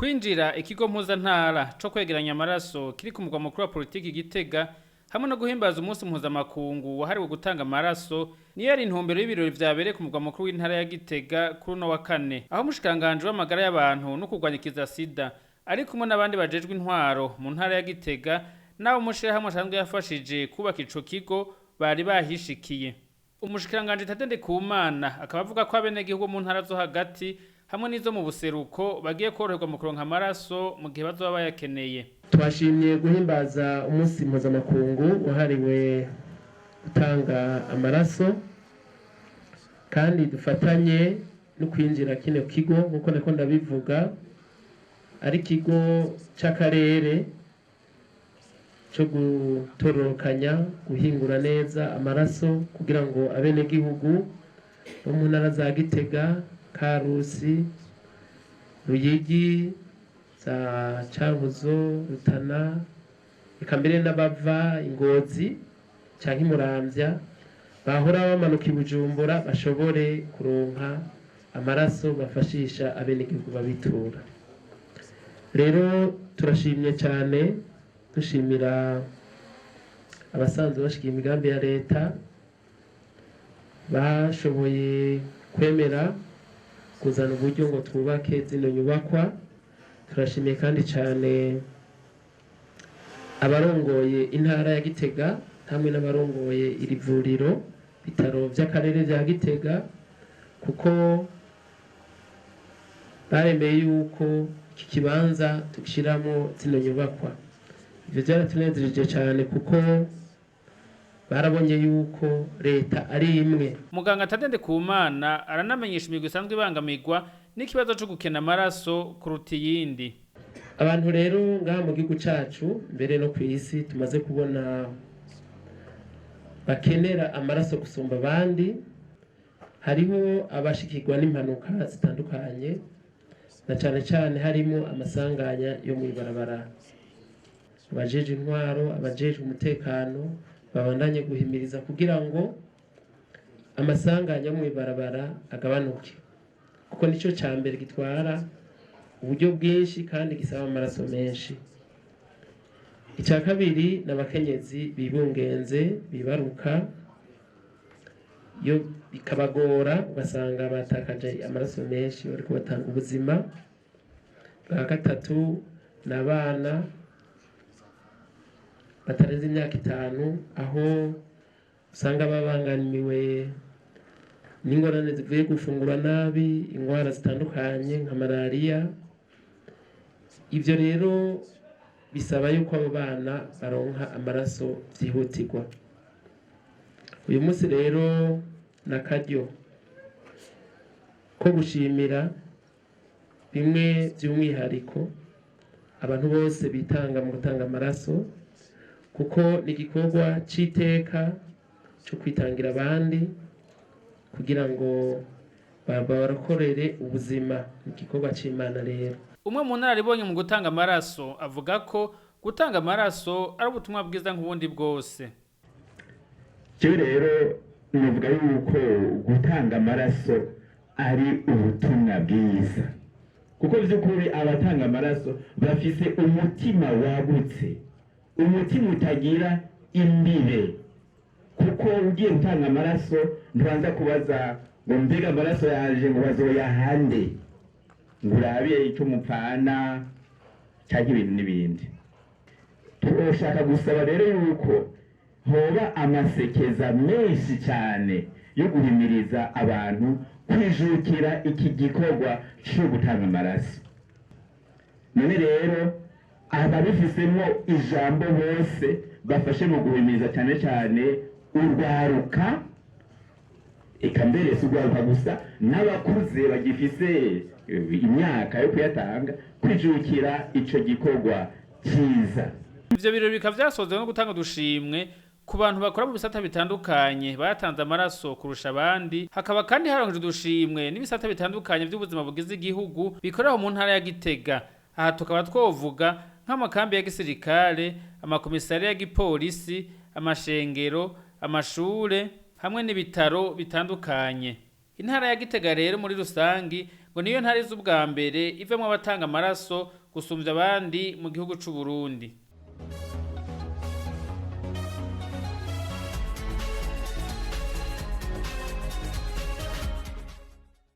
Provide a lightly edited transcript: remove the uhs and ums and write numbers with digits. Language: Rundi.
Kwinjira ikigo mpuzantara co kwegeranya amaraso kiri ku mugwa mukuru wa politiki Gitega hamwe no guhimbaza umunsi mpuzamakungu wahariwe gutanga amaraso niyo yari intumbero y'ibirori vyabereye ku mugwa mukuru w'intara ya Gitega kuri uno wa kane aho umushikanganje w'amagara y'abantu no kurwanyikiza sida ari kumwe n'abandi bajejwe intwaro mu ntara ya Gitega nabo mushirahamwe asanzwe yafashije kubaka ico kigo bari bahishikiye. Umushikanganje Tadende Kumana akaba avuga ko abenegihugu mu ntara zo hagati hamwe n'izo mu buseruko bagiye koroherwa mu kuronka amaraso mu gihe bazoba bayakeneye. Twashimye guhimbaza umunsi mpuzamakungu wahariwe gutanga amaraso kandi dufatanye no kwinjira kino kigo nkuko nako ndabivuga ari kigo c'akarere cyo gutororokanya guhingura neza amaraso kugira ngo abenegihugu bo mu ntara za Gitega, Karusi, Ruyigi, za Cankuzo, Rutana, eka mbere n'abava Ingozi canke Muramvya bahora bamanuka i Bujumbura bashobore kuronka amaraso bafashisha abenegihugu babitura. Rero turashimye cyane dushimira abasanzwe bashikiye imigambi ya leta bashoboye kwemera kuzana uburyo ngo twubake zino nyubakwa. Turashimiye kandi cyane abarongoye intara ya Gitega hamwe n'abarongoye iri vuriro bitaro by'akarere bya Gitega kuko baremeye yuko iki kibanza tukishiramo zino nyubakwa. Ivyo byaratunezereje cyane kuko barabonye yuko leta ari imwe. Muganga Tadende Kumana aranamenyesha imigwi isanzwe ibangamirwa n'ikibazo cyo gukena amaraso kuruta iyindi. Abantu rero ngaha mu gihugu cacu mbere no kw'isi tumaze kubona bakenera amaraso gusumba abandi. Hariho abashikirwa n'impanuka zitandukanye na cyane cyane harimo amasanganya yo mu ibarabara. Abajeje intwaro, abajeje umutekano babandanye guhimiriza kugira ngo amasanganya mu ibarabara agabanuke kuko nico cyambere gitwara uburyo bwinshi kandi gisaba amaraso menshi. Icya kabiri n'abakenyezi bibungenze bibaruka yo bikabagora ugasanga batakaje amaraso menshi bariko batanga ubuzima. Bwa gatatu n'abana batarenze imyaka 5 aho usanga babanganiwe n'ingorane zivuye gufungura nabi, ingwara zitandukanye nka malaria. Ivyo rero bisaba yuko abo bana baronka amaraso vyihutirwa. Uyu munsi rero nakaryo ko gushimira bimwe by'umwihariko abantu bose bitanga mu gutanga amaraso kuko ni igikorwa c'iteka cyo kwitangira abandi kugira ngo barakorere ubuzima. Igikorwa c'Imana rero. Umwe mu nararibonye mu gutanga amaraso avuga ko gutanga amaraso ari ubutumwa bwiza nk'ubundi bwose. Cyo rero nuvuga yuko gutanga amaraso ari ubutumwa bwiza kuko by'ukuri abatanga amaraso bafise umutima wagutse, umutima utagira imbibe, kuko ugiye gutanga amaraso ntubanza kubaza ngo mbega amaraso yaje ngo bazoyahande ngo urabe icyo mupfana cyangwa ibintu n'ibindi. Turashaka gusaba rero yuko hoba amasekeza menshi cyane yo guhimiriza abantu kwijukira iki gikorwa cyo gutanga amaraso. None rero ababifisemo ijambo bose bafashe mu guhimiriza cyane cyane urwaruka, eka mbere si urwaruka gusa n'abakuze bagifise imyaka yo kuyatanga kwijukira ico gikorwa cyiza. Ivyo birori bikaba vyasozwe no gutanga udushimwe ku bantu bakora mu bisata bitandukanye batanze amaraso kurusha abandi. Hakaba kandi haronkeje udushimwe n'ibisata bitandukanye by'ubuzima bugize igihugu bikorera mu ntara ya Gitega. Aha tukaba twovuga nk'amakambi ya gisirikare, amakomisariya ya gipolisi, amashengero, amashure hamwe n'ibitaro bitandukanye. intara ya Gitega rero muri rusangi ngo niyo ntara z'ubwa mbere ivamwo abatanga amaraso gusumbya abandi mu gihugu c'u Burundi.